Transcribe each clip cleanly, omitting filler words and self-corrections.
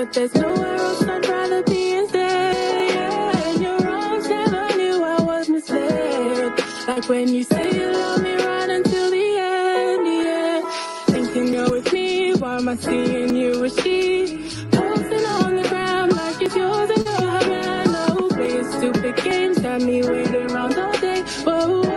but there's nowhere else I'd rather be instead. Yeah, in your arms never knew I was misled. Like when you say you love me right until the end, yeah. Thinking you're with me, why am I seeing you with she? Posting on the ground like it's yours and you're her man. No, playing stupid games, got me waiting around all day. Whoa, whoa.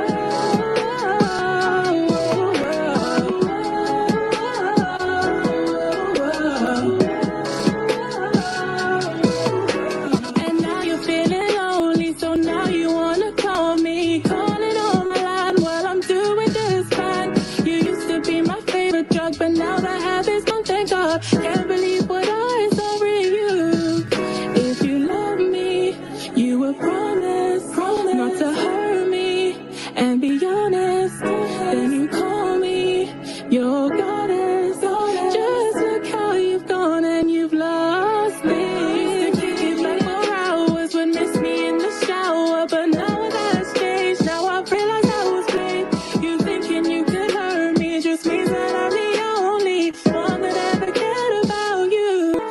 And now you're feeling lonely, so now you wanna call me. Calling on my line while I'm doing this fine. You used to be my favorite drug, but now the habit's gone, thank God. Can't believe what I saw in you. If you love me, you will promise not to hurt me and be honest. Then you call me your goddess. Just look how you've gone and you've lost me. Used to kick it back for hours, would miss me in the shower, but now that's changed. Now I realize I was played. You thinking you could hurt me just means that I'm the only one that ever cared about you.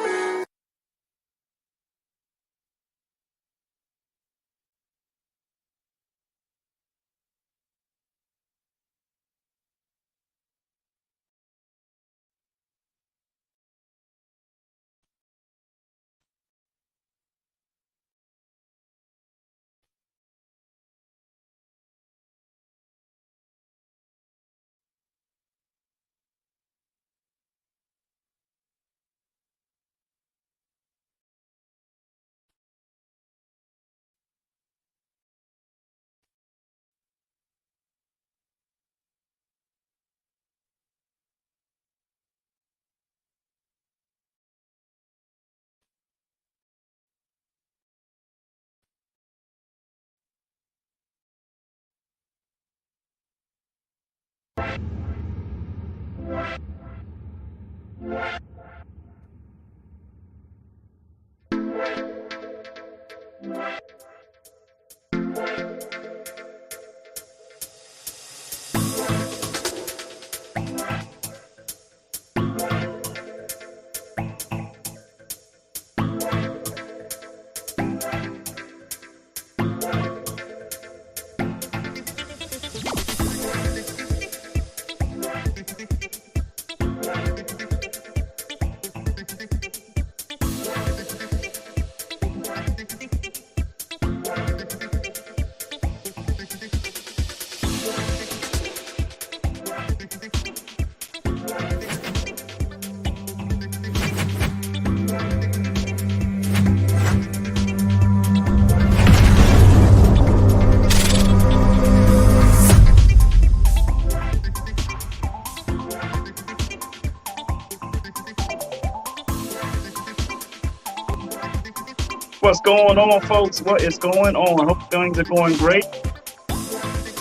What's going on, folks? What is going on? I hope things are going great.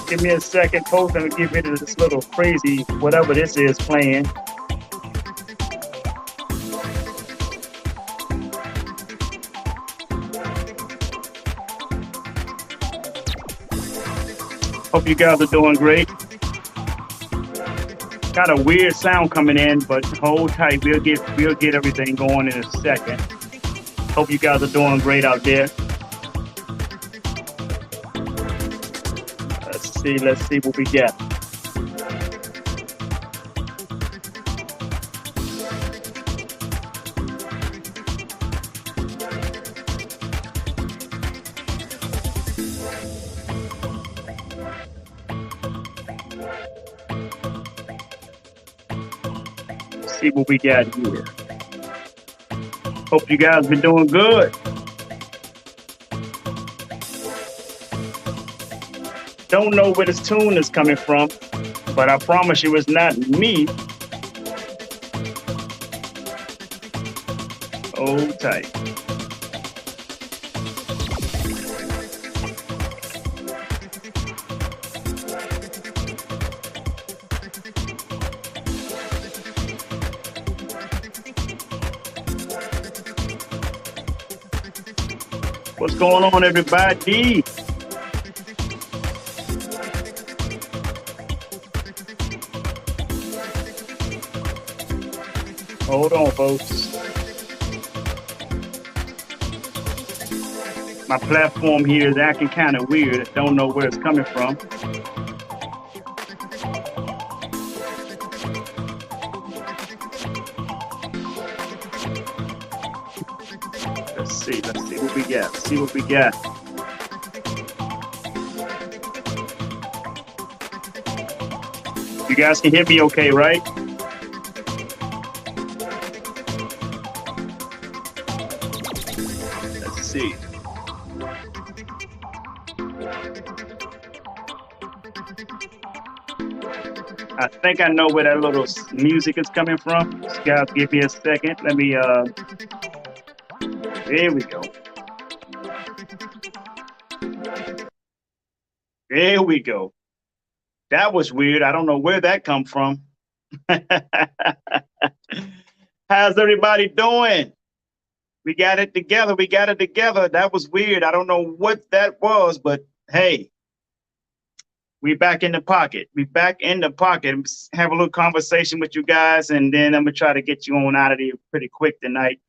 Give me a second, folks. Let me get rid of this little crazy whatever this is playing. Hope you guys are doing great. Got a weird sound coming in, but hold tight. We'll get everything going in a second. Hope you guys are doing great out there. Let's see what we get. See what we got here. Hope you guys been doing good. Don't know where this tune is coming from, but I promise you it's not me. Hold tight. What's going on, everybody? Hold on, folks. My platform here is acting kind of weird. Don't know where it's coming from. Let's see. Let's see what we got. Let's see what we got. You guys can hear me okay, right? Let's see. I think I know where that little music is coming from. Just guys, give me a second. Let me. There we go. There we go. That was weird. I don't know where that come from. How's everybody doing? We got it together. We got it together. That was weird. I don't know what that was, but hey, we back in the pocket. We back in the pocket. Have a little conversation with you guys, and then I'm gonna try to get you on out of here pretty quick tonight.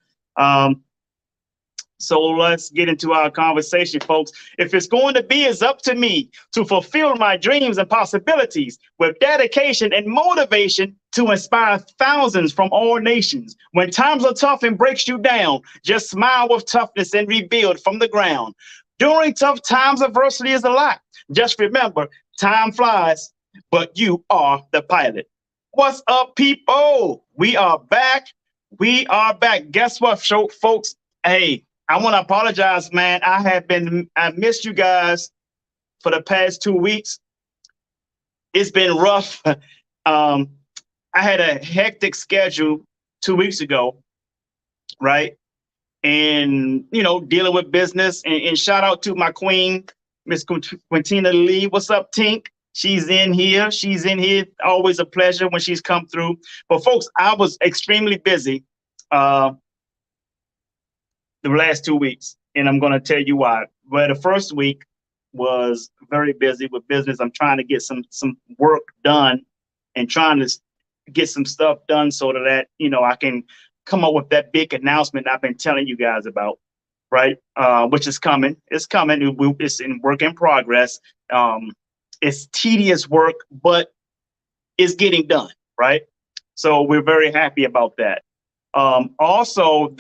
So let's get into our conversation, folks. If it's going to be, it's up to me to fulfill my dreams and possibilities with dedication and motivation to inspire thousands from all nations. When times are tough and breaks you down, just smile with toughness and rebuild from the ground. During tough times, adversity is a lot. Just remember, time flies, but you are the pilot. What's up, people? We are back. We are back. Guess what, folks? Hey, I want to apologize, man. I missed you guys for the past 2 weeks. It's been rough. I had a hectic schedule 2 weeks ago, right? And, dealing with business. And shout out to my queen, Miss Quintina Lee. What's up, Tink? She's in here. She's in here. Always a pleasure when she's come through. But, folks, I was extremely busy the last 2 weeks, and I'm going to tell you why. Well, the first week was very busy with business. I'm trying to get some work done and trying to get some stuff done so that I can come up with that big announcement I've been telling you guys about, right? Which is coming. It's coming. It's in work in progress. It's tedious work, but it's getting done, right? So we're very happy about that. Also,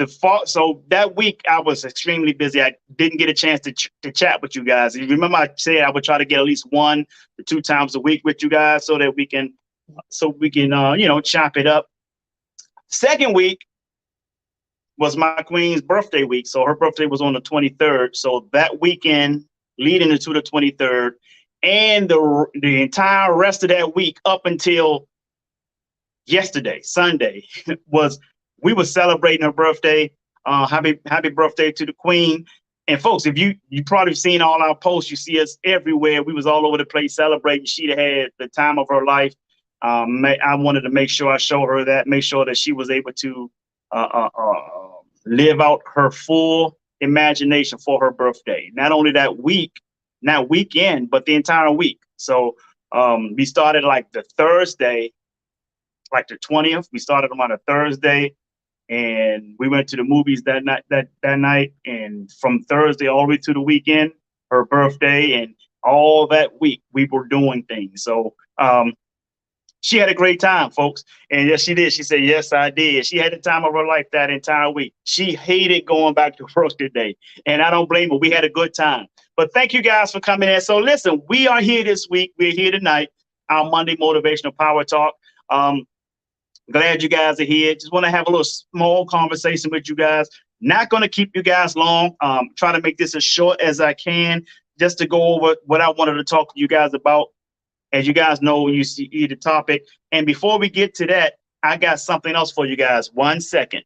so that week I was extremely busy. I didn't get a chance to chat with you guys. You remember I said I would try to get at least 1 to 2 times a week with you guys so that we can chop it up. Second week was my queen's birthday week. So her birthday was on the 23rd. So that weekend leading into the 23rd and the entire rest of that week up until yesterday, Sunday, we were celebrating her birthday. Happy birthday to the queen. And folks, if you probably seen all our posts, you see us everywhere. We was all over the place celebrating. She had the time of her life. I wanted to make sure I show her that, make sure that she was able to live out her full imagination for her birthday. Not only that weekend, but the entire week. So we started like the Thursday, like the 20th. We started on a Thursday. And we went to the movies that night, and from Thursday all the way to the weekend, her birthday, and all that week we were doing things. So she had a great time, folks. And yes, she did. She said, yes, I did. She had the time of her life that entire week. She hated going back to work today, and I don't blame her. We had a good time. But thank you guys for coming in. So listen, we are here this week. We're here tonight, our Monday Motivational Power Talk. Glad you guys are here. Just want to have a little small conversation with you guys. Not going to keep you guys long. Try to make this as short as I can, just to go over what I wanted to talk to you guys about. As you guys know, you see the topic. And before we get to that, I got something else for you guys. 1 second.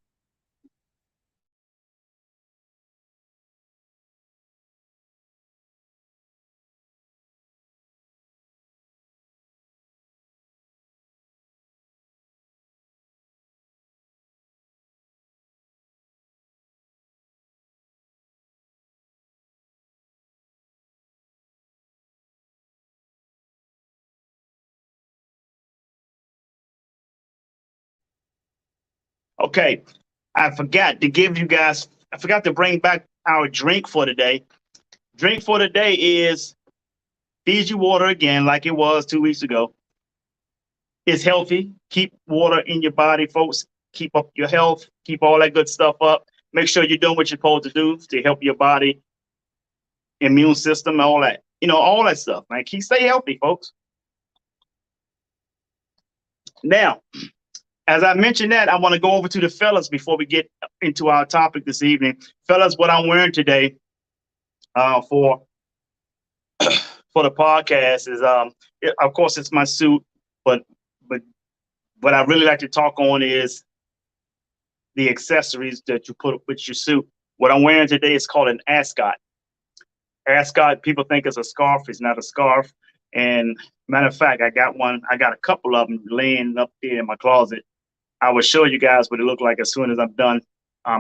Okay, I forgot to bring back our drink for today. drink for the day is Fiji water again, like it was 2 weeks ago. It's healthy. Keep water in your body, folks. Keep up your health. Keep all that good stuff up. Make sure you're doing what you're supposed to do to help your body, immune system, all that. All that stuff, man. Stay healthy, folks. Now, as I mentioned that, I want to go over to the fellas before we get into our topic this evening. Fellas, what I'm wearing today for the podcast is, of course, it's my suit, but what I really like to talk on is the accessories that you put with your suit. What I'm wearing today is called an ascot. Ascot, people think it's a scarf. It's not a scarf. And matter of fact, I got one. I got a couple of them laying up there in my closet. I will show you guys what it looked like as soon as I'm done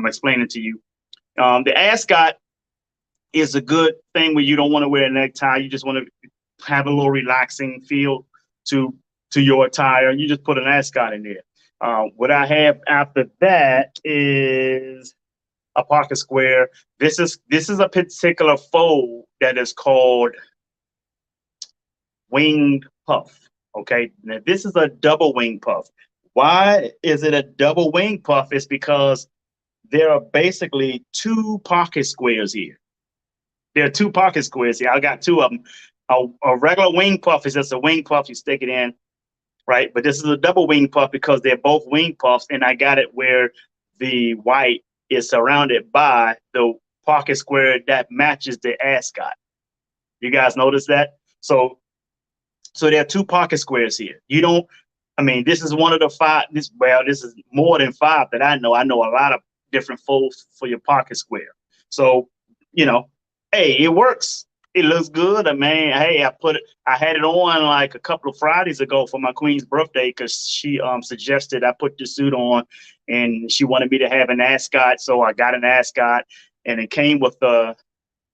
explaining to you. The ascot is a good thing when you don't want to wear a necktie. You just want to have a little relaxing feel to your attire. You just put an ascot in there. What I have after that is a pocket square. This is a particular fold that is called winged puff. Okay, now this is a double wing puff. Why is it a double wing puff? It's because there are basically two pocket squares here. There are two pocket squares here. I got two of them. A regular wing puff is just a wing puff. You stick it in, right? But this is a double wing puff because they're both wing puffs, and I got it where the white is surrounded by the pocket square that matches the ascot. You guys notice that? So there are two pocket squares here. This is one of the five. This is more than five that I know. I know a lot of different folds for your pocket square. So, hey, it works. It looks good. Hey, I had it on like a couple of Fridays ago for my queen's birthday because she suggested I put the suit on, and she wanted me to have an ascot. So I got an ascot, and it came with a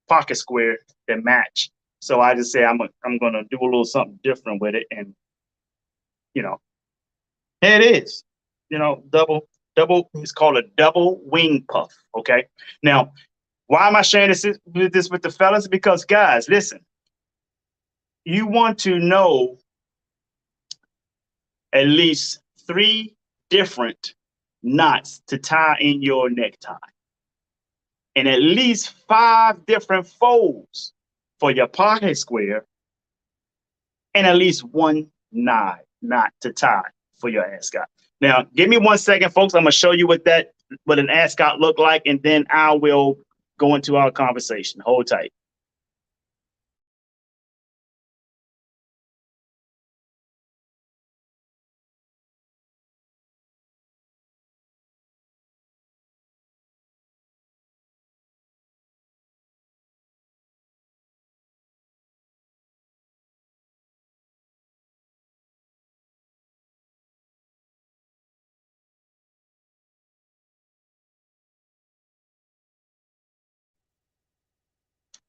pocket square that match. So I just say I'm gonna do a little something different with it, and here it is. Double. It's called a double wing puff. Okay. Now, why am I sharing this with the fellas? Because guys, listen, you want to know at least 3 different knots to tie in your necktie, and at least 5 different folds for your pocket square, and at least 1 knot to tie for your ascot. Now, give me 1 second, folks. I'm gonna show you what an ascot look like, and then I will go into our conversation. Hold tight.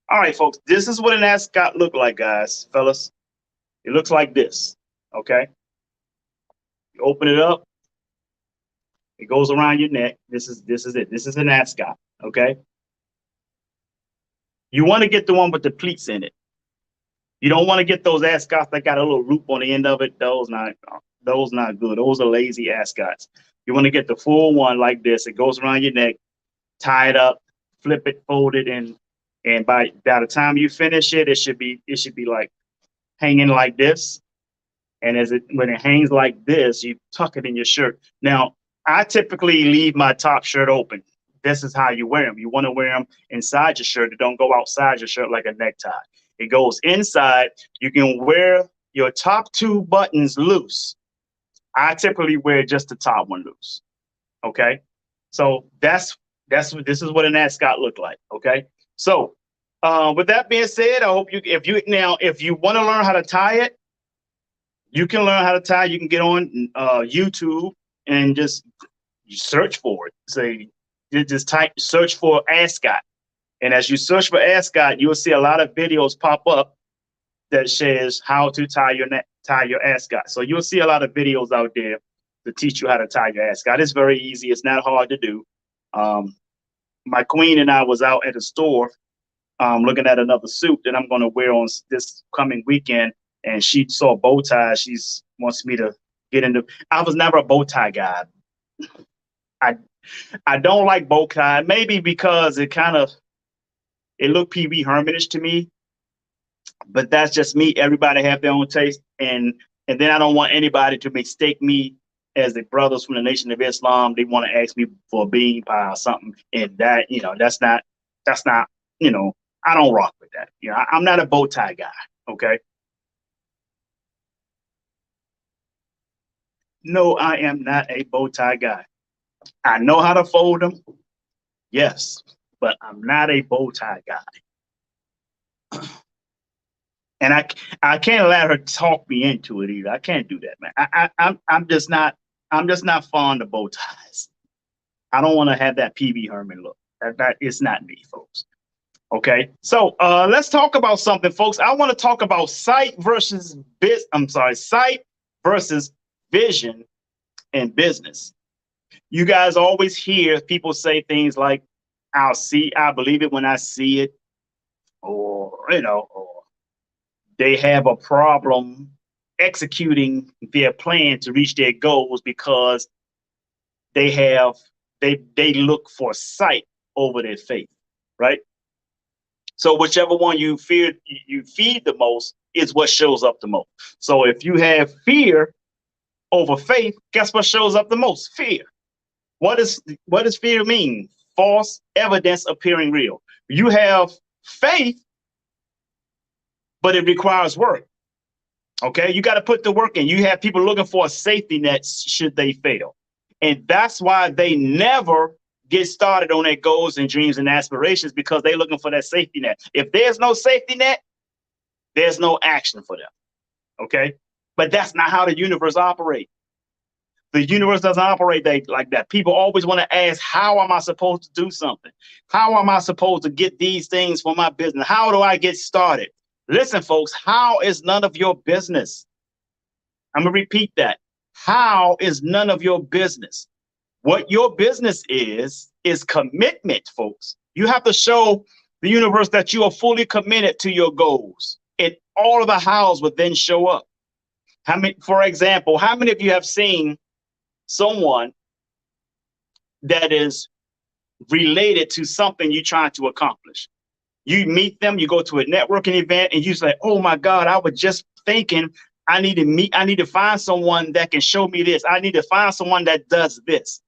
All right, folks, this is what an ascot look like, guys, fellas. It looks like this, okay? You open it up. It goes around your neck. This is it. This is an ascot, okay? You want to get the one with the pleats in it. You don't want to get those ascots that got a little loop on the end of it. Those not good. Those are lazy ascots. You want to get the full one like this. It goes around your neck, tie it up, flip it, fold it, and by the time you finish it, it should be like hanging like this. And when it hangs like this, you tuck it in your shirt. Now, I typically leave my top shirt open. This is how you wear them. You want to wear them inside your shirt. It don't go outside your shirt like a necktie. It goes inside. You can wear your top 2 buttons loose. I typically wear just the top one loose. Okay. So this is what an ascot look like. Okay. So with that being said, I hope if you want to learn how to tie it, you can learn how to tie. You can get on YouTube and just search for it. Say, just search for ascot. And as you search for ascot, you'll see a lot of videos pop up that says how to tie your ascot. So you'll see a lot of videos out there to teach you how to tie your ascot. It's very easy. It's not hard to do. My queen and I was out at a store looking at another suit that I'm going to wear on this coming weekend, and she saw a bow tie. She's wants me to get into. I was never a bow tie guy. I I don't like bow tie, maybe because it looked PV Hermanish to me, but that's just me. Everybody have their own taste, and then I don't want anybody to mistake me as the brothers from the Nation of Islam. They want to ask me for a bean pie or something, and that that's not I don't rock with that. I'm not a bow tie guy. Okay. No, I am not a bow tie guy. I know how to fold them, yes, but I'm not a bow tie guy. And I can't let her talk me into it either. I can't do that, man. I'm just not fond of bow ties. I don't want to have that PV Herman look. That is not me, folks. Okay, so let's talk about something, folks. I want to talk about sight versus sight versus vision in business. You guys always hear people say things like, I believe it when I see it, or they have a problem executing their plan to reach their goals because they look for sight over their faith, right? So whichever one you feed the most is what shows up the most. So if you have fear over faith, guess what shows up the most? Fear. What does fear mean? False evidence appearing real. You have faith, but it requires work. Okay, you got to put the work in. You have people looking for a safety net should they fail. And that's why they never get started on their goals and dreams and aspirations, because they're looking for that safety net. If there's no safety net, there's no action for them. Okay, but that's not how the universe operates. The universe doesn't operate like that. People always want to ask, how am I supposed to do something? How am I supposed to get these things for my business? How do I get started? Listen, folks, how is none of your business? I'm going to repeat that. How is none of your business? What your business is commitment, folks. You have to show the universe that you are fully committed to your goals, and all of the hows would then show up. For example, how many of you have seen someone that is related to something you're trying to accomplish? You meet them, you go to a networking event, and you say, oh my God, I was just thinking I need to find someone that can show me this. I need to find someone that does this.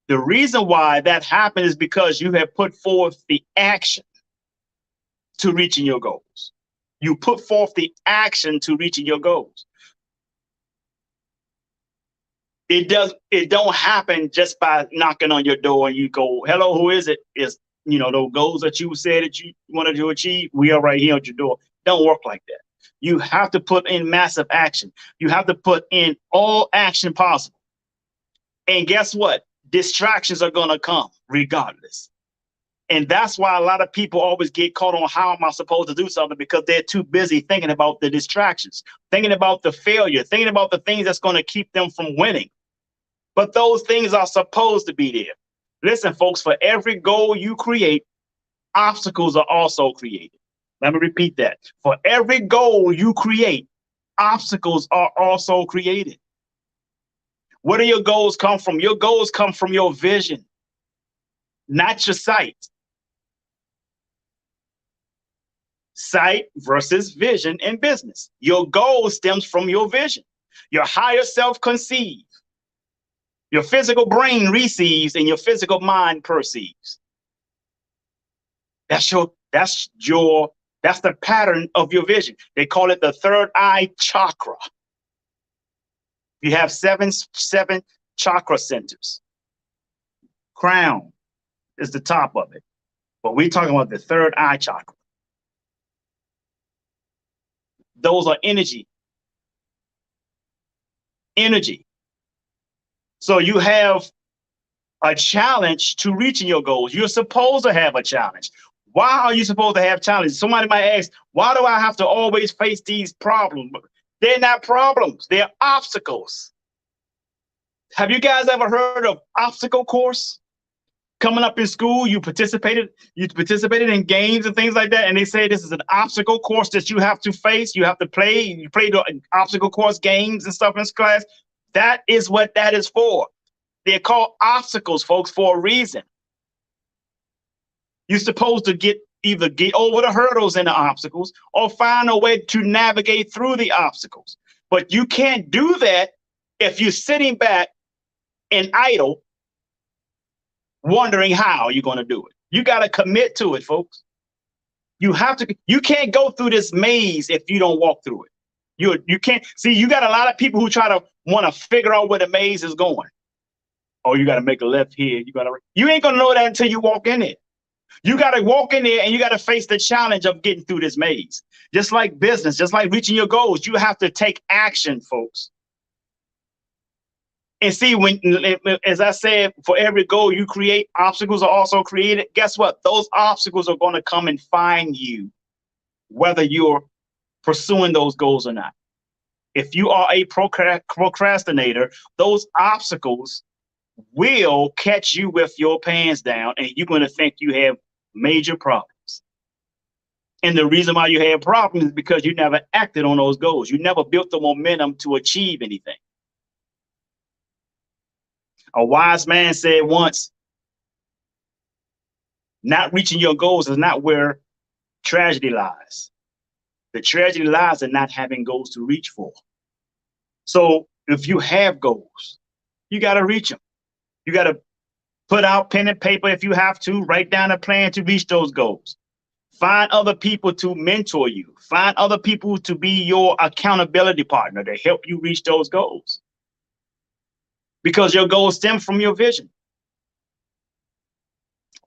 The reason why that happened is because you have put forth the action to reaching your goals. You put forth the action to reaching your goals. It don't happen just by knocking on your door and you go, hello, who is it? It's, those goals that you said that you wanted to achieve, we are right here at your door. Don't work like that. You have to put in massive action. You have to put in all action possible. And guess what? Distractions are going to come regardless. And that's why a lot of people always get caught on how am I supposed to do something, because they're too busy thinking about the distractions, thinking about the failure, thinking about the things that's going to keep them from winning. But those things are supposed to be there. Listen, folks, for every goal you create, obstacles are also created. Let me repeat that. For every goal you create, obstacles are also created. Where do your goals come from? Your goals come from your vision, not your sight. Sight versus vision in business. Your goal stems from your vision. Your higher self conceives. Your physical brain receives and your physical mind perceives. That's the pattern of your vision. They call it the third eye chakra. You have seven chakra centers. Crown is the top of it, but we're talking about the third eye chakra. Those are energy. So you have a challenge to reaching your goals. You're supposed to have a challenge. Why are you supposed to have challenges? Somebody might ask, why do I have to always face these problems? They're not problems. They're obstacles. Have you guys ever heard of obstacle course? Coming up in school, you participated in games and things like that, and they say this is an obstacle course that you have to face. You have to play. You play the obstacle course games and stuff in this class. That is what that is for. They're called obstacles, folks, for a reason. You're supposed to either get over the hurdles and the obstacles or find a way to navigate through the obstacles. But you can't do that if you're sitting back and idle, wondering how you're going to do it. You got to commit to it, folks. You can't go through this maze if you don't walk through it. You can't see. You got a lot of people who try to want to figure out where the maze is going. Oh, you got to make a left here. You ain't going to know that until you walk in it. You got to walk in there and you got to face the challenge of getting through this maze. Just like business, just like reaching your goals, you have to take action, folks. And see, as I said, for every goal you create, obstacles are also created. Guess what? Those obstacles are going to come and find you, whether you're pursuing those goals or not. If you are a procrastinator, those obstacles will catch you with your pants down, and you're going to think you have major problems. And the reason why you have problems is because you never acted on those goals. You never built the momentum to achieve anything. A wise man said once, not reaching your goals is not where tragedy lies. The tragedy lies in not having goals to reach for. So if you have goals, you got to reach them. You got to put out pen and paper if you have to, write down a plan to reach those goals. Find other people to mentor you. Find other people to be your accountability partner to help you reach those goals. Because your goals stem from your vision.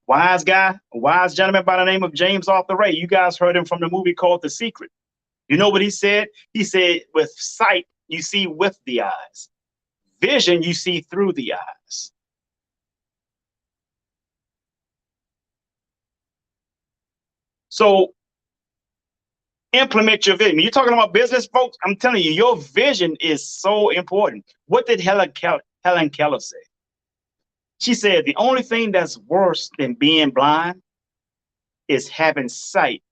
Wise guy, a wise gentleman by the name of James Arthur Ray. You guys heard him from the movie called The Secret. You know what he said? He said, with sight, you see with the eyes. Vision, you see through the eyes. So implement your vision. You're talking about business, folks. I'm telling you, your vision is so important. What did Helen Keller say? She said, the only thing that's worse than being blind is having sight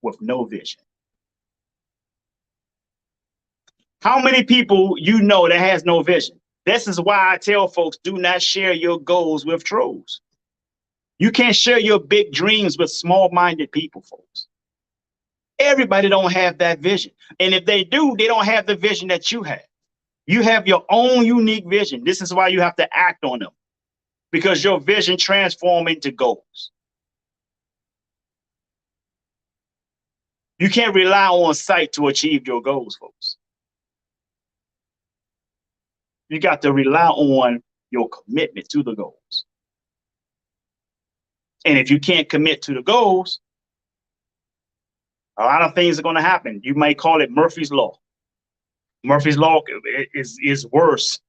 with no vision. How many people you know that has no vision? This is why I tell folks, do not share your goals with trolls. You can't share your big dreams with small-minded people, folks. Everybody don't have that vision. And if they do, they don't have the vision that you have. You have your own unique vision. This is why you have to act on them, because your vision transforms into goals. You can't rely on sight to achieve your goals, folks. You got to rely on your commitment to the goals. And if you can't commit to the goals, a lot of things are going to happen. You might call it Murphy's Law. Murphy's Law is worse.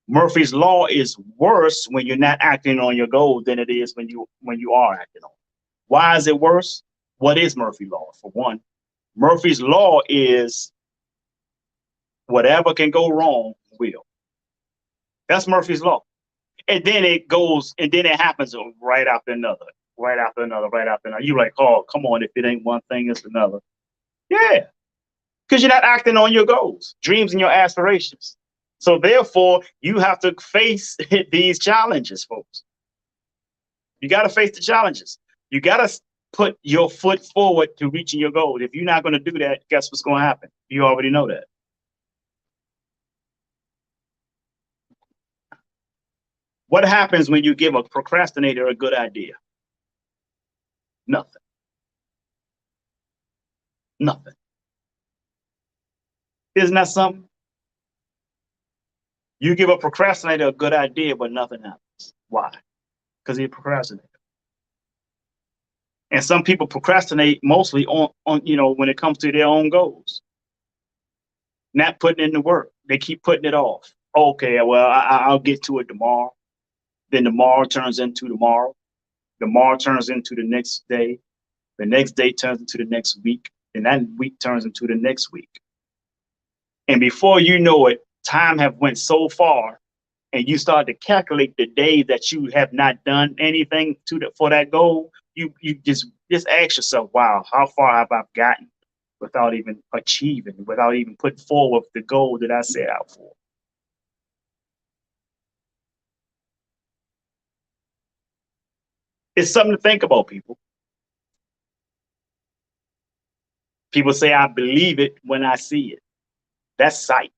Murphy's Law is worse when you're not acting on your goal than it is when you are acting on it. Why is it worse? What is Murphy's Law? For one, Murphy's Law is whatever can go wrong will. That's Murphy's Law. And then it goes, and then it happens right after another, right after another, right after another. You're like, oh, come on, if it ain't one thing, it's another. Yeah, because you're not acting on your goals, dreams, and your aspirations. So therefore, you have to face these challenges, folks. You got to face the challenges. You got to put your foot forward to reaching your goal. If you're not going to do that, guess what's going to happen? You already know that. What happens when you give a procrastinator a good idea? Nothing. Nothing. Isn't that something? You give a procrastinator a good idea, but nothing happens. Why? Because he's a procrastinator. And some people procrastinate mostly on when it comes to their own goals. Not putting in the work. They keep putting it off. Okay, well, I'll get to it tomorrow. Then tomorrow turns into tomorrow. Tomorrow turns into the next day. The next day turns into the next week. And that week turns into the next week. And before you know it, time have went so far and you start to calculate the days that you have not done anything for that goal, you just ask yourself, wow, how far have I gotten without even achieving, without even putting forward the goal that I set out for? It's something to think about, people. People say, I believe it when I see it. That's sight.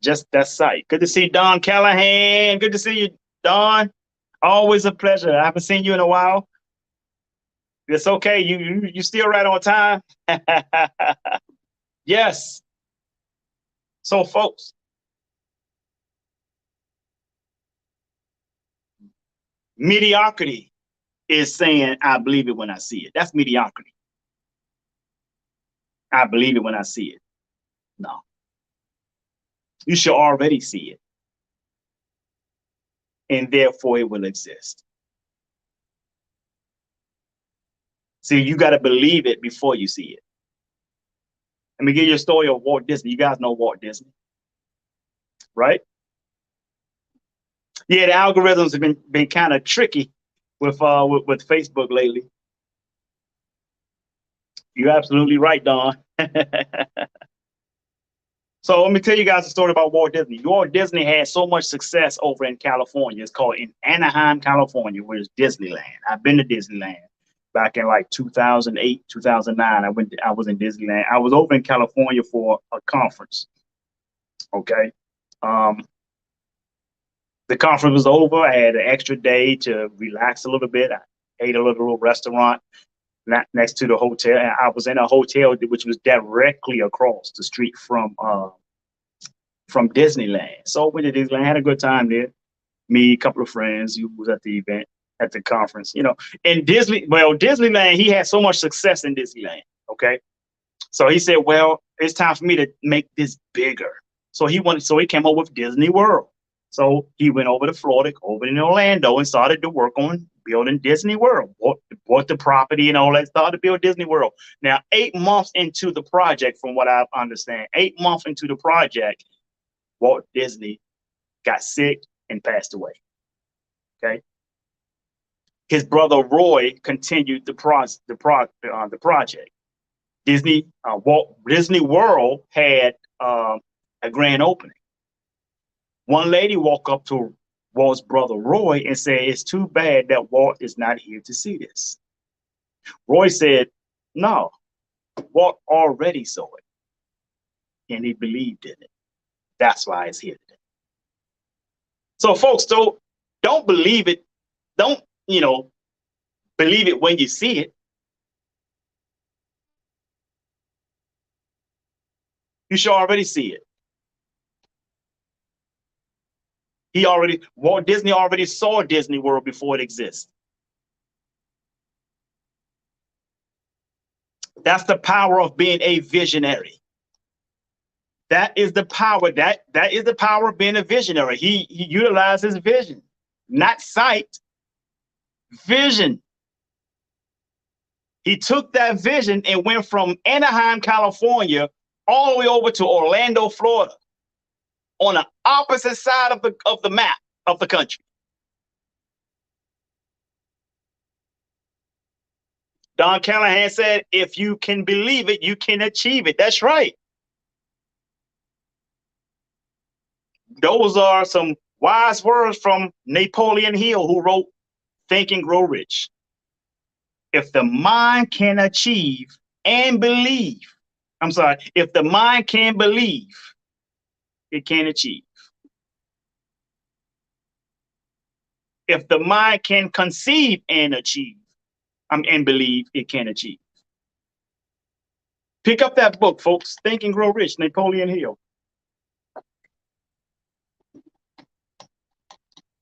Just that sight. Good to see Don Callahan. Good to see you, Don. Always a pleasure. I haven't seen you in a while. It's okay. You still right on time. Yes. So, folks, mediocrity is saying, I believe it when I see it. That's mediocrity. I believe it when I see it. No. You should already see it. And therefore it will exist. See, you got to believe it before you see it. Let me give you a story of Walt Disney. You guys know Walt Disney, right? Yeah, the algorithms have been kind of tricky with Facebook lately. You're absolutely right, Don. So let me tell you guys a story about Walt Disney. Walt Disney had so much success over in California. It's called in Anaheim, California, where it's Disneyland. I've been to Disneyland back in like 2008, 2009. I was in Disneyland. I was over in California for a conference. Okay. The conference was over. I had an extra day to relax a little bit. I ate a little restaurant next to the hotel, and I was in a hotel which was directly across the street from Disneyland. So we did Disneyland, had a good time there. Me, a couple of friends who was at the event, at the conference. You know, in Disneyland, he had so much success in Disneyland. Okay, so he said, well, it's time for me to make this bigger. So he came up with Disney World. So he went over to Florida, over in Orlando, and started to work on building Disney World. Bought the property and all that, started to build Disney World. Now, 8 months into the project, from what I understand, 8 months into the project, Walt Disney got sick and passed away. Okay. His brother Roy continued the project. Walt Disney World had a grand opening. One lady walked up to Walt's brother Roy and said, it's too bad that Walt is not here to see this. Roy said, no, Walt already saw it and he believed in it. That's why it's here today. So folks, don't believe it. Don't, believe it when you see it. You should already see it. Walt Disney already saw Disney World before it exists. That's the power of being a visionary. That is the power. That is the power of being a visionary. He utilizes vision, not sight. Vision. He took that vision and went from Anaheim, California, all the way over to Orlando, Florida, on the opposite side of the map of the country. Don Callahan said, if you can believe it, you can achieve it. That's right. Those are some wise words from Napoleon Hill, who wrote Think and Grow Rich. If the mind can achieve and believe, if the mind can believe, it can achieve. If the mind can conceive and achieve, and believe, it can achieve. Pick up that book, folks. Think and Grow Rich, Napoleon Hill.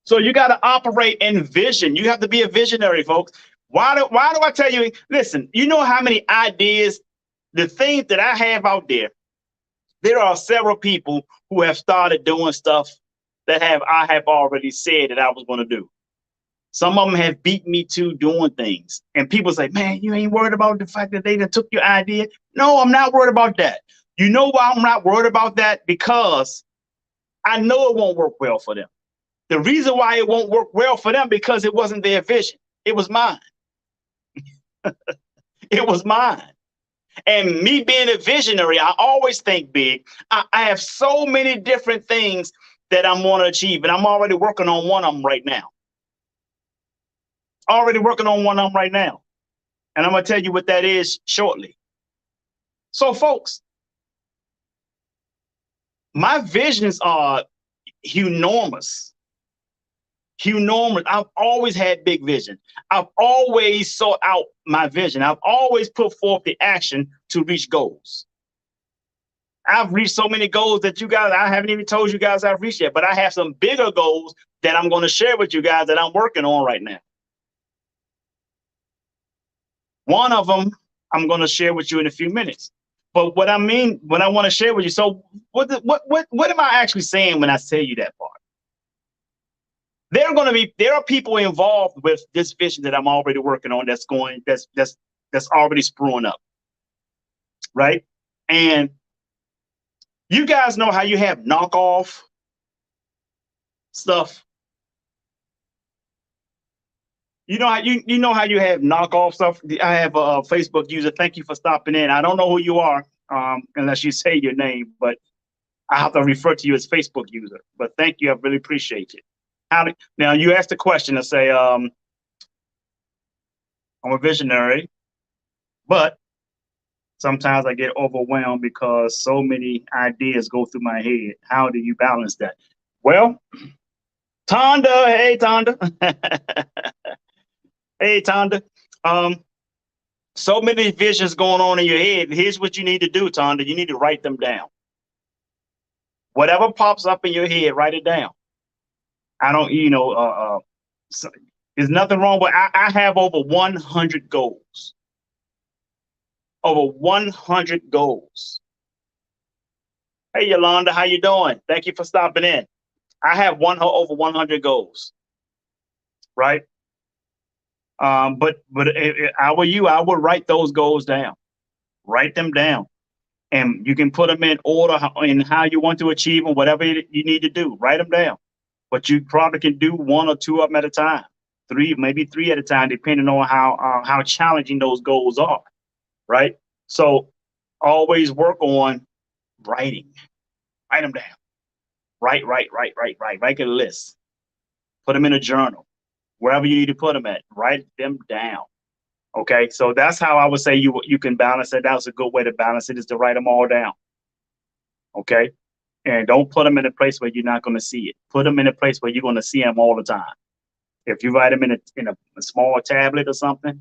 So you got to operate in vision. You have to be a visionary, folks. Why do I tell you? Listen, you know how many ideas, the things that I have out there. There are several people who have started doing stuff that I have already said that I was going to do. Some of them have beat me to doing things. And people say, man, you ain't worried about the fact that they done took your idea? No, I'm not worried about that. You know why I'm not worried about that? Because I know it won't work well for them. The reason why it won't work well for them because it wasn't their vision. It was mine. It was mine. And me being a visionary, I always think big. I have so many different things that I'm want to achieve, and I'm already working on one of them right now. Already working on one of them right now. And I'm going to tell you what that is shortly. So, folks, my visions are enormous. Enormous. I've always had big vision. I've always sought out my vision. I've always put forth the action to reach goals. I've reached so many goals that you guys, I haven't even told you guys I've reached yet, but I have some bigger goals that I'm going to share with you guys that I'm working on right now. One of them I'm going to share with you in a few minutes. But what I mean, what I want to share with you, so what am I actually saying when I tell you that part? There are people involved with this vision that I'm already working on that's already spruing up. Right? And you guys know how you have knockoff stuff. You know how you have knockoff stuff. I have a Facebook user. Thank you for stopping in. I don't know who you are, unless you say your name, but I have to refer to you as Facebook user. But thank you. I really appreciate it. Now you asked the question to say, I'm a visionary, but sometimes I get overwhelmed because so many ideas go through my head. How do you balance that? Well, Tonda, hey Tonda. Hey Tonda. So many visions going on in your head. Here's what you need to do, Tonda. You need to write them down. Whatever pops up in your head, write it down. I don't, there's nothing wrong with, I have over 100 goals. Over 100 goals. Hey, Yolanda, how you doing? Thank you for stopping in. I have over 100 goals, right? But if I were you, I would write those goals down. Write them down. And you can put them in order in how you want to achieve them, whatever you need to do. Write them down. But you probably can do one or two of them at a time, maybe three at a time, depending on how challenging those goals are, right? So always work on writing. Write them down. Write a list. Put them in a journal. Wherever you need to put them at, write them down. Okay, so that's how I would say you can balance it. That's a good way to balance it, is to write them all down. Okay. And don't put them in a place where you're not going to see it. Put them in a place where you're going to see them all the time. If you write them in a small tablet or something,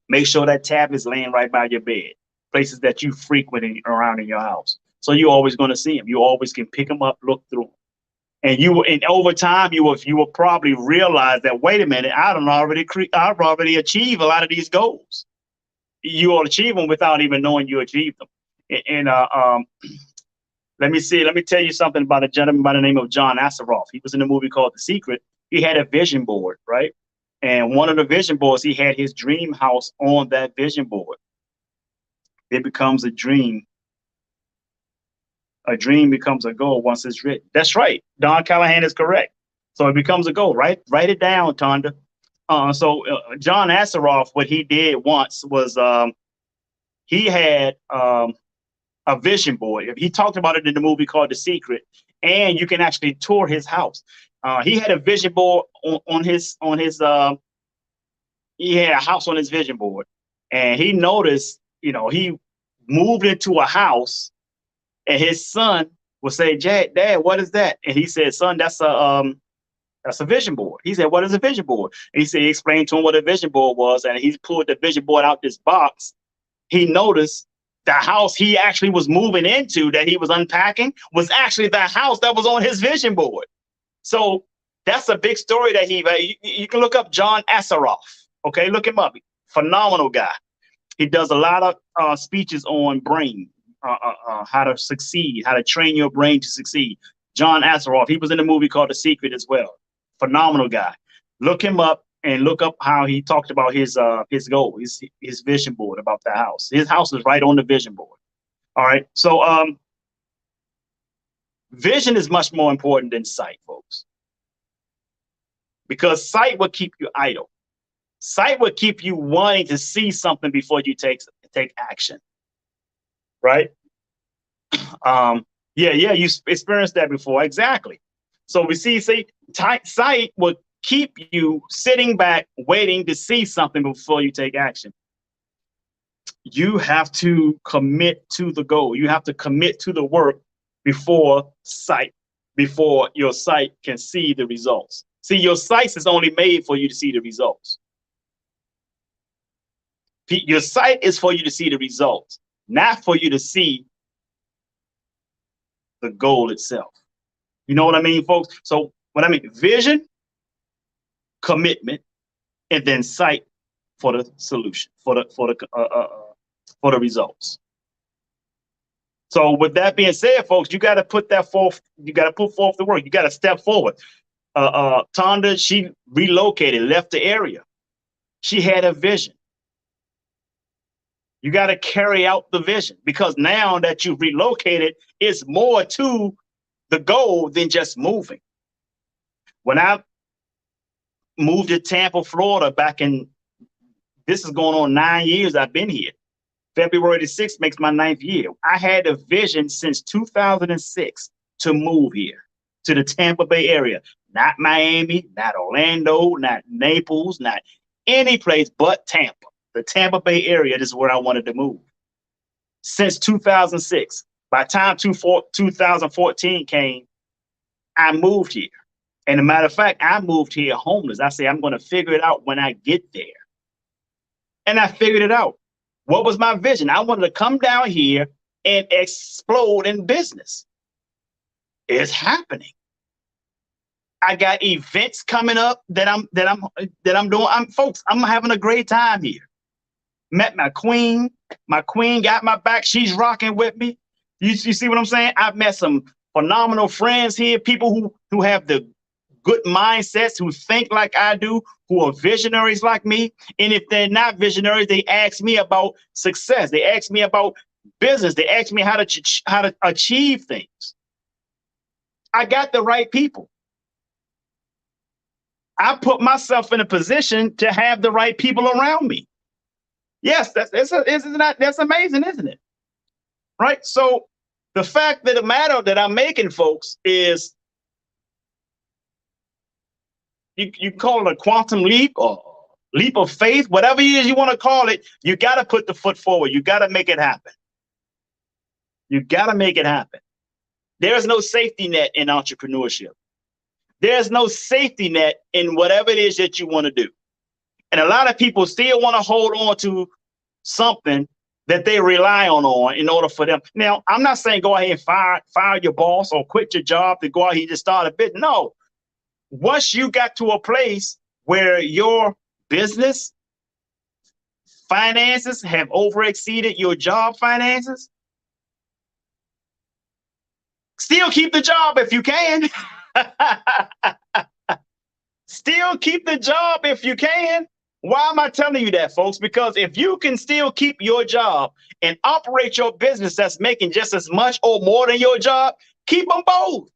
make sure that tablet's laying right by your bed, places that you frequent around in your house. So you're always going to see them. You always can pick them up, look through them. And over time, you will probably realize that, wait a minute, I've already achieved a lot of these goals. You will achieve them without even knowing you achieved them. And let me tell you something about a gentleman by the name of John Assaraf. He was in a movie called The Secret. He had a vision board, right? And one of the vision boards, he had his dream house on that vision board. It becomes a dream. A dream becomes a goal once it's written. That's right. Don Callahan is correct. So it becomes a goal, right? Write it down, Tonda. John Assaraf, what he did once was he had a vision board. He talked about it in the movie called The Secret, and you can actually tour his house. He had a vision board he had a house on his vision board, and he noticed, he moved into a house, and his son would say, Dad, what is that? And he said, son, that's a vision board. He said, what is a vision board? And he explained to him what a vision board was, and he pulled the vision board out this box. He noticed the house he actually was moving into, that he was unpacking, was actually the house that was on his vision board. So that's a big story that you can look up John Assaraf. Okay, look him up. Phenomenal guy. He does a lot of speeches on brain, how to succeed, how to train your brain to succeed. John Assaraf. He was in a movie called The Secret as well. Phenomenal guy. Look him up. And look up how he talked about his goal, his vision board about the house. His house is right on the vision board. All right. So vision is much more important than sight, folks, because sight will keep you idle. Sight will keep you wanting to see something before you take action. Right? Yeah, you experienced that before. Exactly. So we see, sight will keep you sitting back, waiting to see something before you take action. You have to commit to the goal. You have to commit to the work before your sight can see the results. See, your sight is only made for you to see the results. Your sight is for you to see the results, not for you to see the goal itself. You know what I mean, folks? So what I mean, vision, commitment, and then sight for the solution, for the results. So with that being said, folks, you got to put that forth. You got to put forth the work. You got to step forward. Tonda, she relocated, left the area. She had a vision. You got to carry out the vision, because now that you've relocated, it's more to the goal than just moving. When I moved to Tampa, Florida, this is going on 9 years I've been here. February the 6th makes my 9th year. I had a vision since 2006 to move here to the Tampa Bay area, not Miami, not Orlando, not Naples, not any place but Tampa. The Tampa Bay area is where I wanted to move since 2006. By the time 2014 came, I moved here. And a matter of fact, I moved here homeless. I say, I'm going to figure it out when I get there. And I figured it out. What was my vision? I wanted to come down here and explode in business. It's happening. I got events coming up that I'm doing. Folks, I'm having a great time here. Met my queen. My queen got my back. She's rocking with me. You see what I'm saying? I've met some phenomenal friends here, people who have the good mindsets, who think like I do, who are visionaries like me. And if they're not visionaries, they ask me about success. They ask me about business. They ask me how to achieve things. I got the right people. I put myself in a position to have the right people around me. Yes, that's amazing, isn't it? Right? So the fact of the matter that I'm making, folks, is you call it a quantum leap or leap of faith, whatever it is you want to call it. You got to put the foot forward. You got to make it happen. You got to make it happen. There's no safety net in entrepreneurship. There's no safety net in whatever it is that you want to do. And a lot of people still want to hold on to something that they rely on in order for them. Now, I'm not saying go ahead and fire your boss or quit your job to go out here and just start a business. No. Once you got to a place where your business finances have overexceeded your job finances, still keep the job if you can. Still keep the job if you can. Why am I telling you that, folks? Because if you can still keep your job and operate your business that's making just as much or more than your job, keep them both.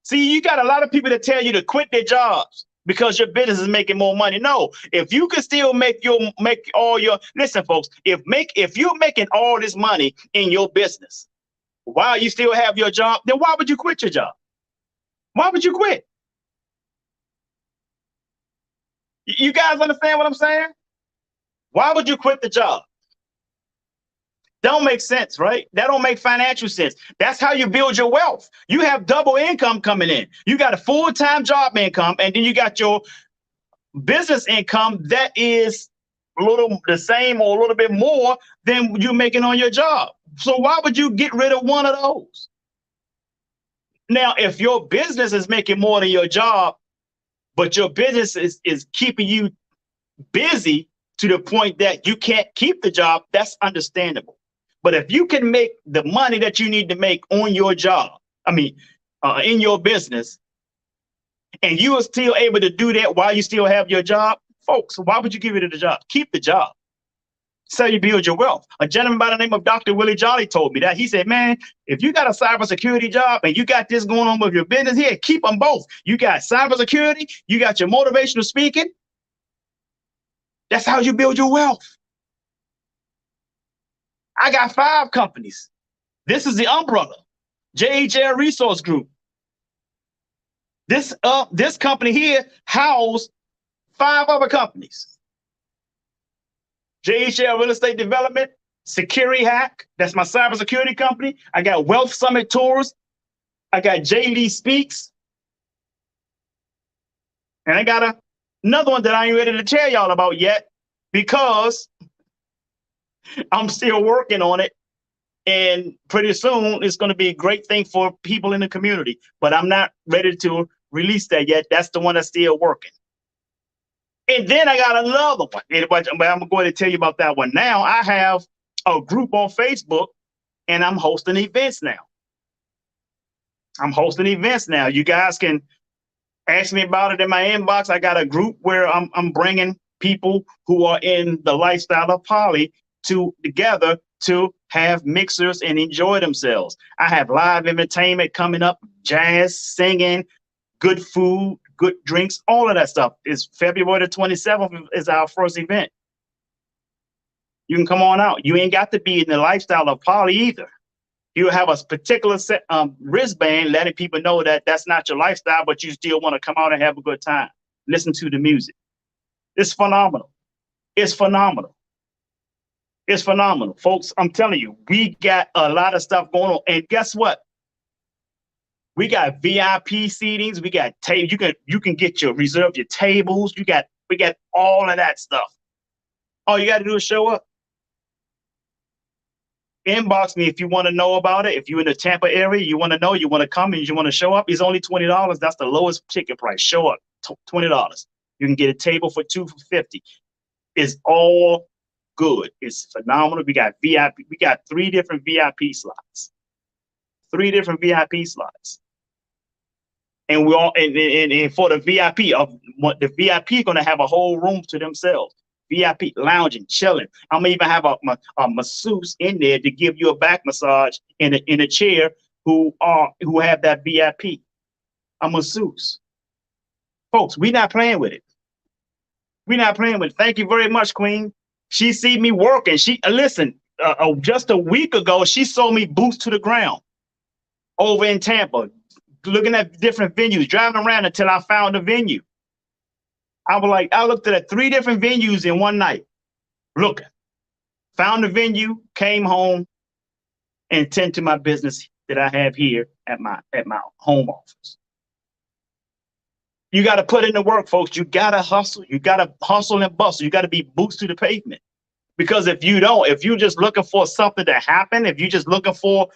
See, you got a lot of people that tell you to quit their jobs because your business is making more money. No, if you can still listen, folks, if you're making all this money in your business while you still have your job, then why would you quit your job? Why would you quit? You guys understand what I'm saying? Why would you quit the job? Don't make sense, right? That don't make financial sense. That's how you build your wealth. You have double income coming in. You got a full-time job income, and then you got your business income that is a little the same or a little bit more than you're making on your job. So why would you get rid of one of those? Now, if your business is making more than your job, but your business is keeping you busy to the point that you can't keep the job, that's understandable. But if you can make the money that you need to make on your job, in your business, and you are still able to do that while you still have your job, folks, why would you give it a job? Keep the job. That's how you build your wealth. A gentleman by the name of Dr. Willie Jolly told me that. He said, man, if you got a cybersecurity job and you got this going on with your business here, keep them both. You got cybersecurity, you got your motivational speaking. That's how you build your wealth. I got 5 companies. This is the umbrella, JHL Resource Group. This company here houses 5 other companies. JHL Real Estate Development, Security Hack, that's my cybersecurity company. I got Wealth Summit Tours. I got J. Lee Speaks. And I got another one that I ain't ready to tell y'all about yet because I'm still working on it. And pretty soon it's going to be a great thing for people in the community. But I'm not ready to release that yet. That's the one that's still working. And then I got another one. But I'm going to go ahead and tell you about that one. Now I have a group on Facebook and I'm hosting events now. You guys can ask me about it in my inbox. I got a group where I'm bringing people who are in the lifestyle of poly together to have mixers and enjoy themselves. I have live entertainment coming up, jazz, singing, good food, good drinks, all of that stuff. Is February the 27th is our first event. You can come on out. You ain't got to be in the lifestyle of poly either. You have a particular set, wristband letting people know that that's not your lifestyle, but you still want to come out and have a good time. Listen to the music. It's phenomenal. It's phenomenal. It's phenomenal. Folks, I'm telling you, we got a lot of stuff going on. And guess what? We got VIP seatings. We got tables. You can get reserve your tables. We got all of that stuff. All you got to do is show up. Inbox me if you want to know about it. If you're in the Tampa area, you want to know, you want to come and you want to show up. It's only $20. That's the lowest ticket price. Show up, $20. You can get a table for $2 for $50. It's all good. It's phenomenal. We got VIP. We got 3 different VIP slots. 3 different VIP slots. And we all and for the VIP of what the VIP going to have a whole room to themselves. VIP lounging, chilling. I'm gonna even have a masseuse in there to give you a back massage in a chair who have that VIP. A masseuse. Folks, we're not playing with it. We're not playing with it. Thank you very much, Queen. She see me working. Listen, just a week ago, she saw me boots to the ground over in Tampa, looking at different venues, driving around until I found a venue. I looked at 3 different venues in one night, looking, found a venue, came home, and tend to my business that I have here at my home office. You got to put in the work, folks. You got to hustle. You got to hustle and bustle. You got to be boots to the pavement. Because if you're just looking for something to happen, if you're just looking for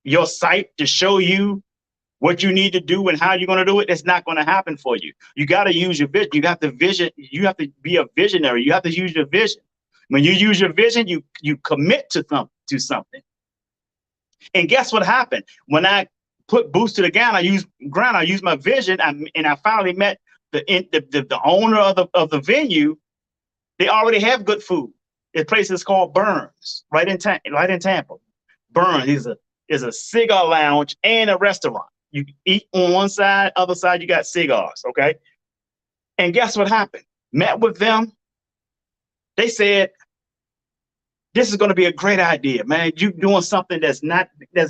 your site to show you what you need to do and how you're going to do it, it's not going to happen for you. You got to use your vision. You got the vision. You have to be a visionary. You have to use your vision. When you use your vision, you commit to something. And guess what happened? When I put boots to the ground, I used my vision, and I finally met the owner of the venue. They already have good food. The place is called Burns, right in Tampa. Burns is a cigar lounge and a restaurant. You eat on one side, other side you got cigars, okay? And guess what happened? Met with them. They said, this is going to be a great idea, man. You doing something that's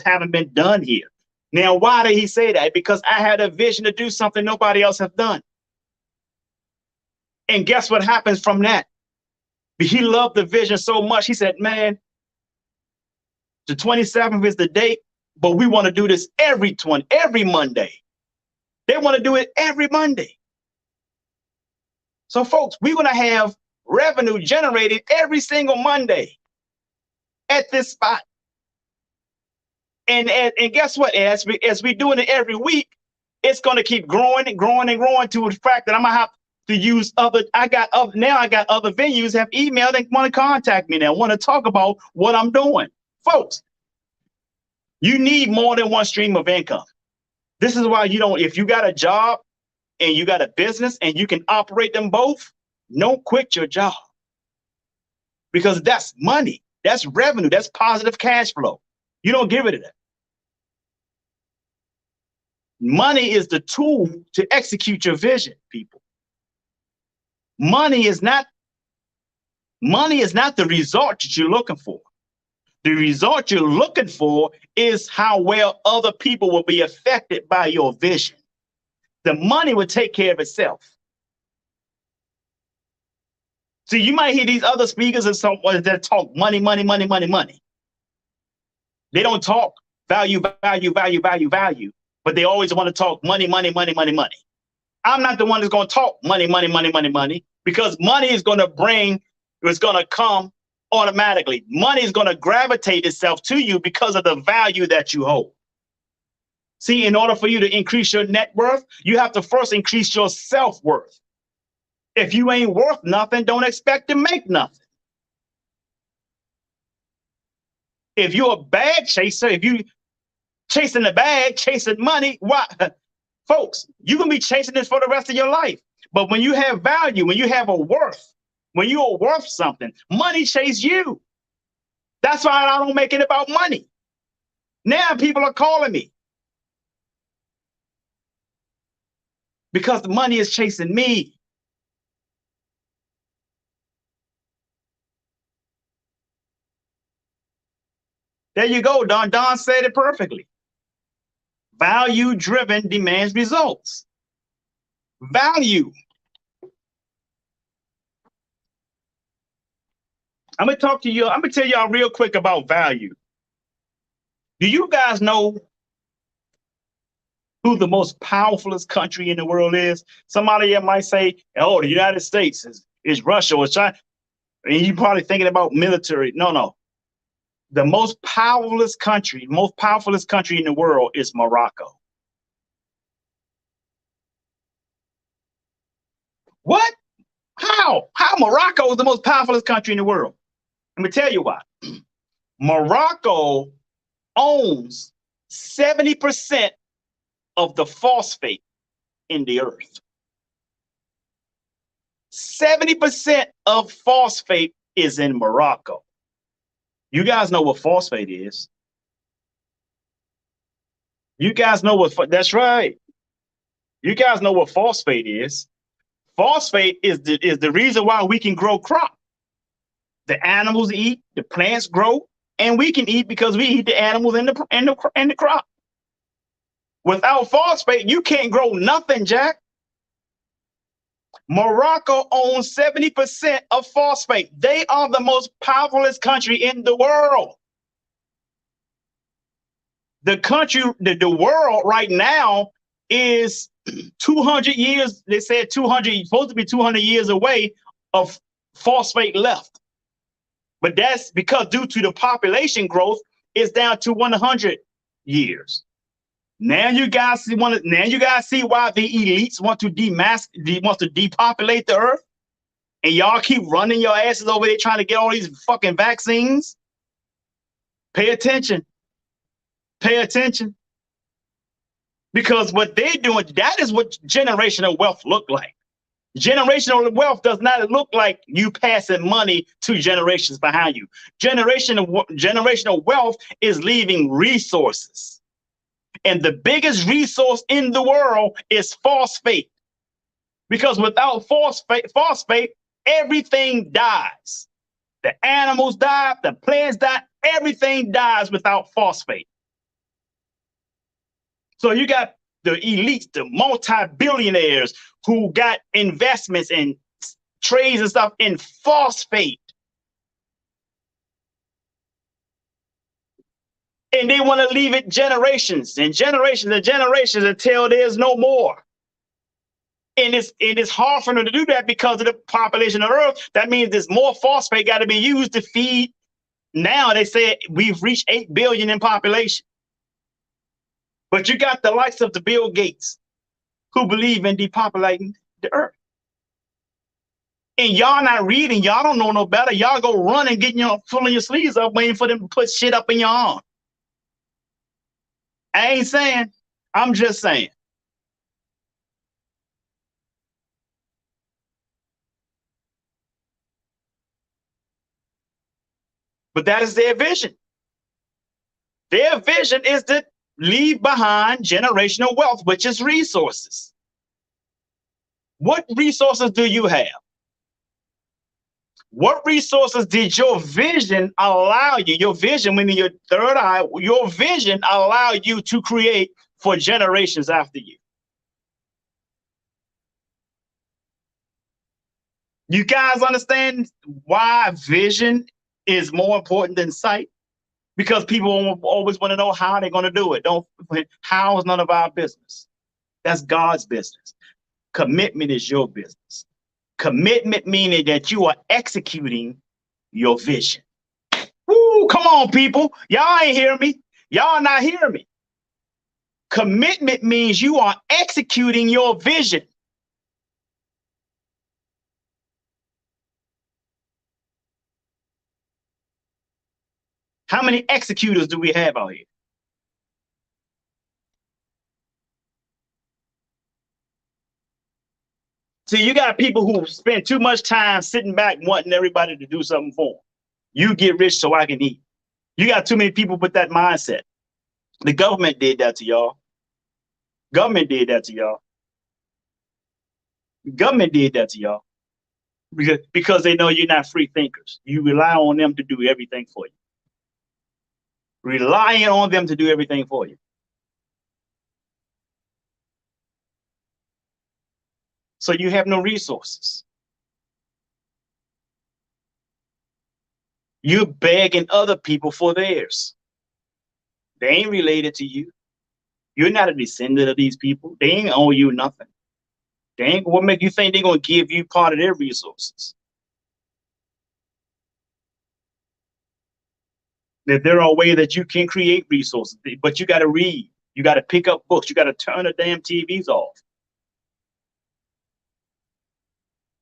haven't been done here. Now, why did he say that? Because I had a vision to do something nobody else have done. And guess what happens from that? He loved the vision so much. He said, man, the 27th is the date. But we want to do this every Monday. They want to do it every Monday. So, folks, we're going to have revenue generated every single Monday at this spot. And guess what? As we doing it every week, it's going to keep growing and growing and growing to the fact that I'm going to have to use I got other venues have emailed and want to contact me now, want to talk about what I'm doing. Folks, you need more than one stream of income. This is why if you got a job and you got a business and you can operate them both, don't quit your job. because that's money. That's revenue. That's positive cash flow. You don't get rid of that. Money is the tool to execute your vision, people. Money is not the result that you're looking for. The result you're looking for is how well other people will be affected by your vision. The money will take care of itself. See, you might hear these other speakers and someone that talk money, money, money, money, money. They don't talk value, value, value, value, value, but they always want to talk money, money, money, money, money. I'm not the one that's going to talk money, money, money, money, money, because money is going to come automatically. Money is going to gravitate itself to you because of the value that you hold. See, in order for you to increase your net worth, you have to first increase your self-worth. If you ain't worth nothing, don't expect to make nothing. If you're a bag chaser, if you chasing the bag, chasing money, why? Folks, you're going to be chasing this for the rest of your life. But when you have value, when you have a worth, when you are worth something, money chase you. That's why I don't make it about money. Now people are calling me because the money is chasing me. There you go, Don. Don said it perfectly. Value-driven demands results. Value. I'm going to talk to you. I'm going to tell y'all real quick about value. Do you guys know who the most powerfulest country in the world is? Somebody might say, oh, the United States is Russia or China. And you're probably thinking about military. No. The most powerfulest country in the world is Morocco. What? How? How Morocco is the most powerfulest country in the world? Let me tell you why. Morocco owns 70% of the phosphate in the earth. 70% of phosphate is in Morocco. You guys know what phosphate is. You guys know what, that's right. You guys know what phosphate is. Phosphate is the reason why we can grow crop. The animals eat, the plants grow, and we can eat because we eat the animals and the crop. Without phosphate, you can't grow nothing, Jack. Morocco owns 70% of phosphate. They are the most powerful country in the world. The country, the world right now is 200 years. They said 200, supposed to be 200 years away of phosphate left. But that's because due to the population growth, it's down to 100 years. Now you guys see why the elites want to depopulate the earth, and y'all keep running your asses over there trying to get all these fucking vaccines. Pay attention. Pay attention. Because what they're doing, that is what generational wealth look like. Generational wealth does not look like you passing money to generations behind you. Generational wealth is leaving resources. And the biggest resource in the world is phosphate. Because without phosphate, everything dies. The animals die, the plants die, everything dies without phosphate. So you got the elites, the multi-billionaires who got investments and trades and stuff in phosphate. And they want to leave it generations and generations and generations until there's no more. And it's hard for them to do that because of the population of Earth. That means there's more phosphate got to be used to feed. Now they say we've reached 8 billion in population. But you got the likes of the Bill Gates who believe in depopulating the earth. And y'all not reading, y'all don't know no better. Y'all go run and get pulling your sleeves up, waiting for them to put shit up in your arm. I ain't saying, I'm just saying. But that is their vision. Their vision is to leave behind generational wealth, which is resources. What resources do you have? What resources did your vision allow you? Your vision, meaning your third eye, your vision allowed you to create for generations after you. You guys understand why vision is more important than sight? Because people always want to know how they're going to do it. How is none of our business. That's God's business. Commitment is your business. Commitment meaning that you are executing your vision. Woo, come on, people. Y'all ain't hearing me. Y'all not hearing me. Commitment means you are executing your vision. How many executors do we have out here? See, you got people who spend too much time sitting back wanting everybody to do something for them. You get rich so I can eat. You got too many people with that mindset. The government did that to y'all. Government did that to y'all. Government did that to y'all. Because they know you're not free thinkers. You rely on them to do everything for you. Relying on them to do everything for you. So you have no resources. You're begging other people for theirs. They ain't related to you. You're not a descendant of these people. They ain't owe you nothing. They ain't what make you think they're gonna give you part of their resources. That there are ways that you can create resources, but you got to read. You got to pick up books. You got to turn the damn TVs off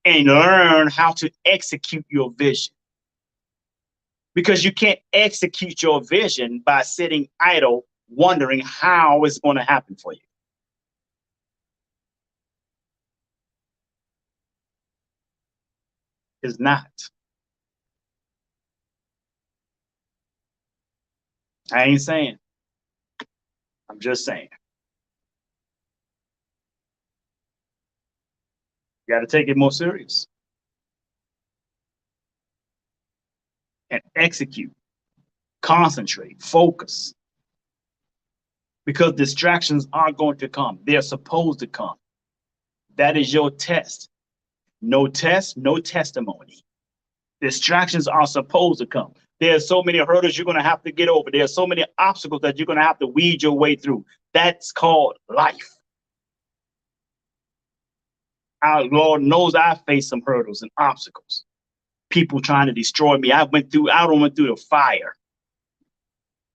and learn how to execute your vision. Because you can't execute your vision by sitting idle, wondering how it's going to happen for you. It's not. I ain't saying. I'm just saying. You got to take it more serious and execute, concentrate, focus. Because distractions are going to come. They're supposed to come. That is your test. No test, no testimony. Distractions are supposed to come. There's so many hurdles you're going to have to get over. There's so many obstacles that you're going to have to weed your way through. That's called life. Our Lord knows I faced some hurdles and obstacles. People trying to destroy me. I went through the fire.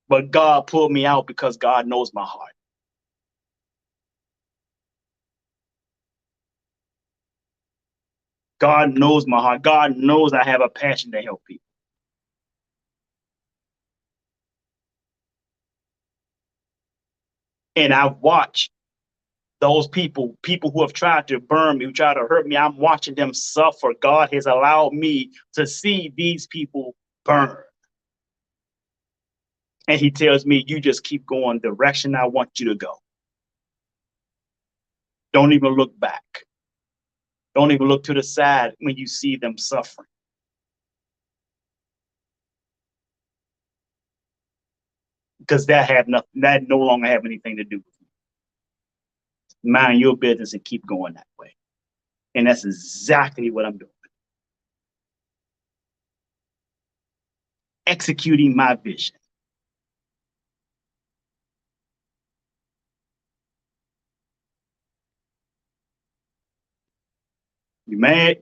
But God pulled me out because God knows my heart. God knows my heart. God knows I have a passion to help people. And I've watched those people who have tried to burn me, who try to hurt me, I'm watching them suffer. God has allowed me to see these people burn. And he tells me, you just keep going the direction I want you to go. Don't even look back. Don't even look to the side when you see them suffering. Because that no longer have anything to do with you. Mind your business and keep going that way. And that's exactly what I'm doing. Executing my vision. You mad?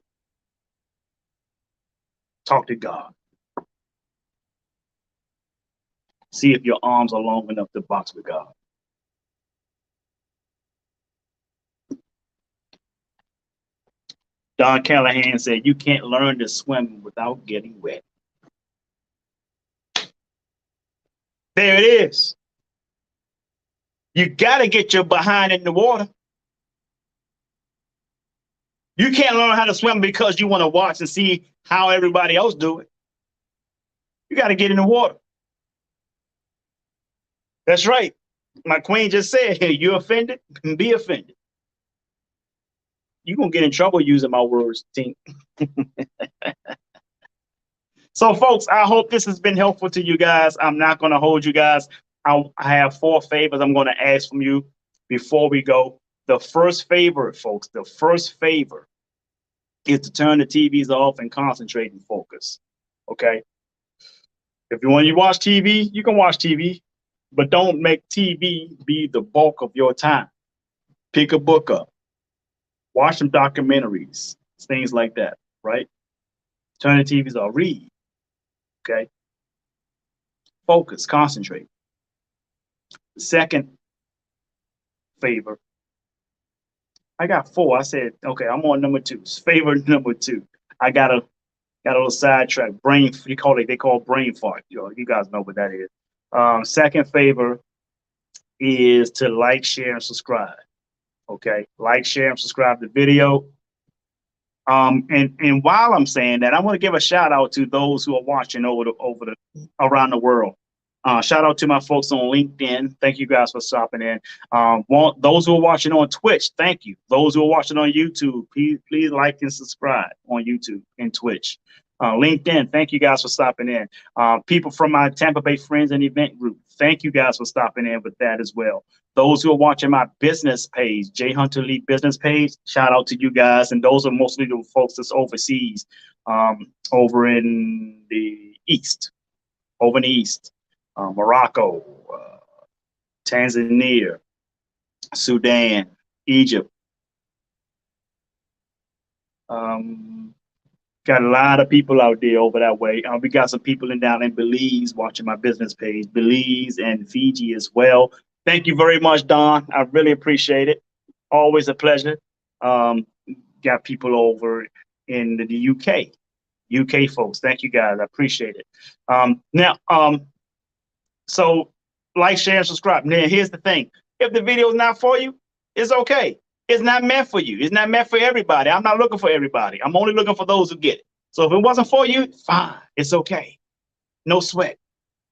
Talk to God. See if your arms are long enough to box with God. Don Callahan said, you can't learn to swim without getting wet. There it is. You got to get your behind in the water. You can't learn how to swim because you want to watch and see how everybody else do it. You got to get in the water. That's right. My queen just said, hey, you offended? Be offended. You're going to get in trouble using my words, Tink. So, folks, I hope this has been helpful to you guys. I'm not going to hold you guys. I have 4 favors I'm going to ask from you before we go. The first favor, folks, the first favor is to turn the TVs off and concentrate and focus. Okay? If you want to watch TV, you can watch TV, but don't make TV be the bulk of your time. Pick a book up. Watch some documentaries, things like that, right? Turn the TVs off. Read. Okay? Focus, concentrate. The second favor, I got 4. I said, okay, I'm on number 2. Favor number 2. I got a little sidetrack. Brain, they call brain fart. You guys know what that is. Second favor is to like, share, and subscribe. Okay, like, share, and subscribe to the video. And while I'm saying that, I want to give a shout out to those who are watching around the world. Shout out to my folks on LinkedIn. Thank you guys for stopping in. Those who are watching on Twitch, thank you. Those who are watching on YouTube, please like and subscribe on YouTube and Twitch. LinkedIn, thank you guys for stopping in. People from my Tampa Bay Friends and Event Group, thank you guys for stopping in with that as well. Those who are watching my business page, Jay Hunter Lee business page, shout out to you guys. And those are mostly the folks that's overseas, over in the East, Morocco, Tanzania, Sudan, Egypt. Got a lot of people out there over that way. We got some people down in Belize watching my business page, Belize and Fiji as well. Thank you very much, Don. I really appreciate it. Always a pleasure. Got people over in the UK folks. Thank you guys. I appreciate it. So like, share, and subscribe. Now, here's the thing. If the video is not for you, it's okay. It's not meant for you. It's not meant for everybody. I'm not looking for everybody. I'm only looking for those who get it. So if it wasn't for you, fine. It's okay. No sweat.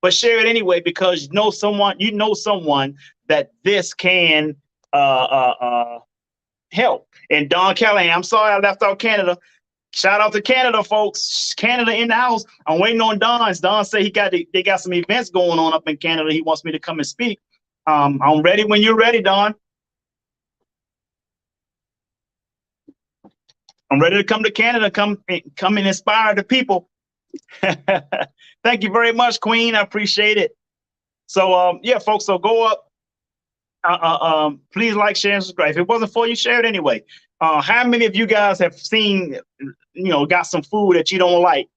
But share it anyway, because you know someone that this can help. And Don Callahan, I'm sorry I left out Canada. Shout out to Canada, folks. Canada in the house. I'm waiting on Don. Don said they got some events going on up in Canada. He wants me to come and speak. I'm ready when you're ready, Don. I'm ready to come to Canada. Come and inspire the people. Thank you very much, Queen. I appreciate it. So yeah, folks. So go up. Please like, share, and subscribe. If it wasn't for you, share it anyway. How many of you guys have seen, got some food that you don't like,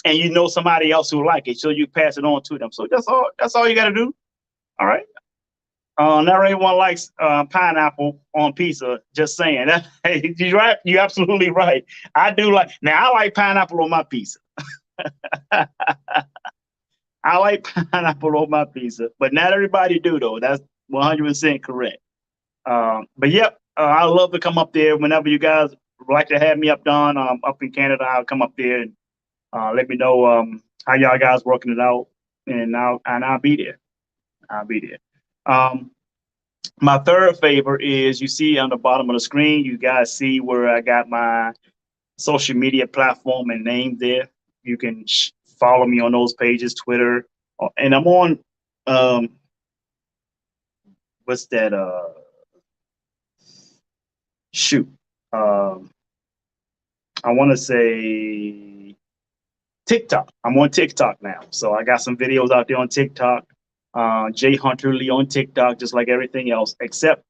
and you know somebody else who like it, so you pass it on to them? So that's all you got to do. All right. Not everyone likes pineapple on pizza. Just saying. Hey, you're right. You're absolutely right. I do like. Now I like pineapple on my pizza. I like pineapple on my pizza, but not everybody do though. That's 100% correct. But yep, I'd love to come up there whenever you guys would like to have me up, Don. Up in Canada, I'll come up there and let me know how y'all guys working it out, and I'll be there. I'll be there. My third favor is, you see on the bottom of the screen, you guys see where I got my social media platform and name there. You can follow me on those pages, Twitter, and I'm on what's that? I want to say TikTok. I'm on TikTok now, so I got some videos out there on TikTok. Jay Hunter Lee on TikTok, just like everything else, except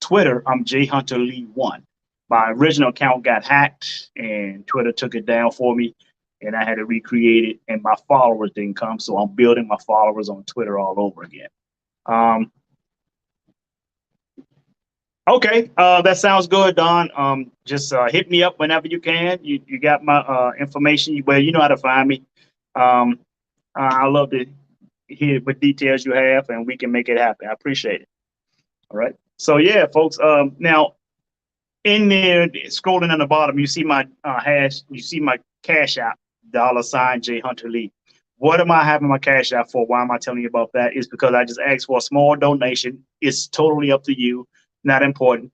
Twitter. I'm Jay Hunter Lee 1. My original account got hacked, and Twitter took it down for me, and I had to recreate it, and my followers didn't come, so I'm building my followers on Twitter all over again. Okay, that sounds good, Don. Just hit me up whenever you can. You got my information. Well, you know how to find me. I love to hear what details you have, and we can make it happen. I appreciate it. All right. So yeah, folks. Now, in there, scrolling on the bottom, you see my hash. You see my Cash App $J Hunter Lee. What am I having my cash out for? Why am I telling you about that? It's because I just asked for a small donation. It's totally up to you. Not important.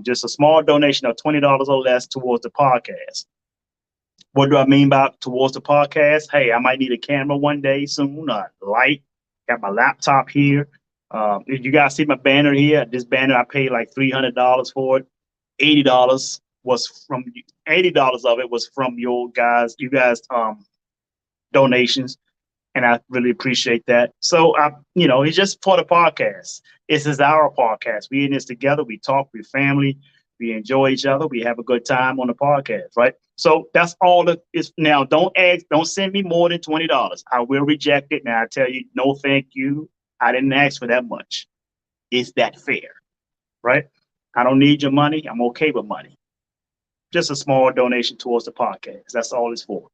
Just a small donation of $20 or less towards the podcast. What do I mean by towards the podcast? Hey, I might need a camera one day soon, a light. Got my laptop here. If you guys see my banner here, this banner I paid like $300 for it. $80 was from $80 of it was from you guys donations, and I really appreciate that. So it's just for the podcast. This is our podcast. We in this together. We talk. We family. We enjoy each other. We have a good time on the podcast, right? So that's all it is. Now, don't send me more than $20. I will reject it. Now I tell you, no, thank you. I didn't ask for that much. Is that fair? Right? I don't need your money. I'm okay with money. Just a small donation towards the podcast. That's all it's for.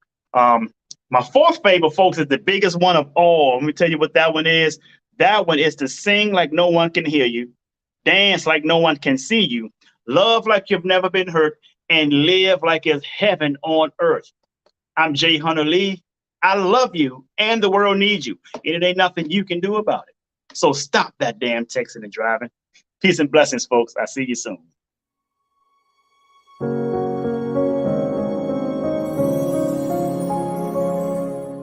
My fourth favorite, folks, is the biggest one of all. Let me tell you what that one is. That one is to sing like no one can hear you, dance like no one can see you, love like you've never been hurt, and live like it's heaven on earth. I'm J Hunter Lee. I love you, and the world needs you, and it ain't nothing you can do about it. So stop that damn texting and driving. Peace and blessings, folks. I see you soon.